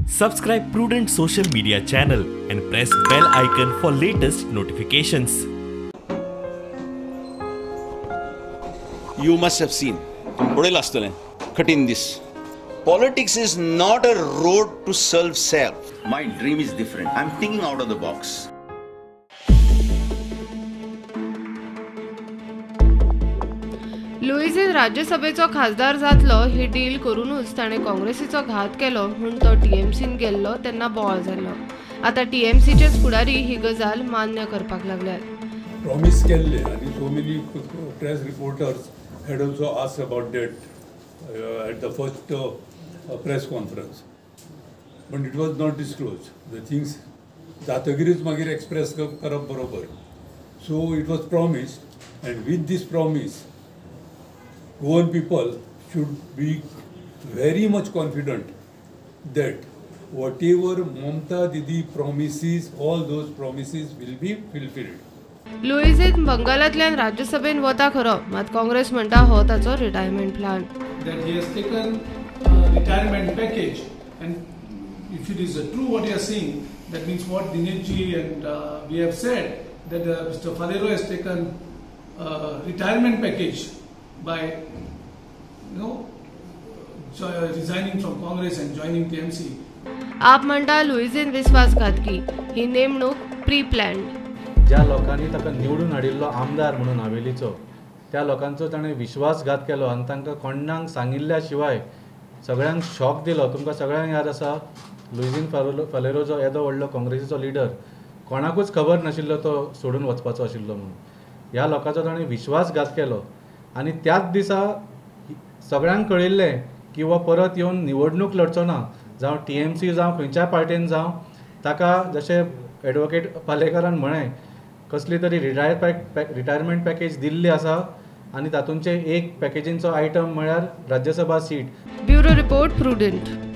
Subscribe Prudent social media channel and press bell icon for latest notifications. You must have seen. Cutting this. Politics is not a road to serve self. My dream is different. I'm thinking out of the box. Luizinho राज्यसभेचो खासदार जातलो ही deal करूनच ताणे काँग्रेसीचो घात केलो म्हूण तो टीएमसीन गेल्लो तेन्ना बोवाळ जाल्लो. आता टीएमसीचे फुडारी ही गजाल मान्य करपाक लागल्यात. प्रॉमिस केल्ले आनी so many press reporters had also asked about that at the first press conference, but it was not disclosed. The things जातगिरीच मागीर express करप बरोबर. So it was promised, and with this promise Goan people should be very much confident that whatever Mamta Didi promises, all those promises will be fulfilled. Luizinho बंगालांतल्यान राज्यसभेन वता खरो, मात काँग्रेस म्हणटा हो ताचो retirement plan. That he has taken retirement package, and if it is true what you are saying, that means what Dineshji and we have said that Mr. Falero has taken retirement package by resigning from Congress and joining TMC. आप म्हणटा लुईझिन विश्वासघातकी, ही नेमणूक pre planned. ज्या लोकांनी ताका निवडून हाडिल्लो आमदार म्हणून हावेलीचो त्या लोकांचो ताणें विश्वासघात केलो आनी तांकां कोणाक सांगिल्ल्या शिवाय सगळ्यांक शॉक दिलो. तुमकां सगळ्यांक याद आसा लुईझिन फालेरो जो येदो व्हडलो काँग्रेसीचो लिडर, कोणाकूच खबर नाशिल्लो तो सोडून वचपाचो आशिल्लो म्हणून. ह्या लोकांचो ताणें विश्वासघात केलो आनी त्याच दिसा सगळ्यांक कळिल्लें की हो परत येवन निवडणूक लढचो ना, जावं टीएमसी जावं खंयच्याय पार्टीन जावं. ताका जशें एडवोकेट पालेकरान म्हळें कसली तरी रिटायरमेंट पॅकेज दिल्ली आसा आनी तातूंचे एक पॅकेजींचो आयटम म्हळ्यार Rajya Sabha seat. Bureau report prudent.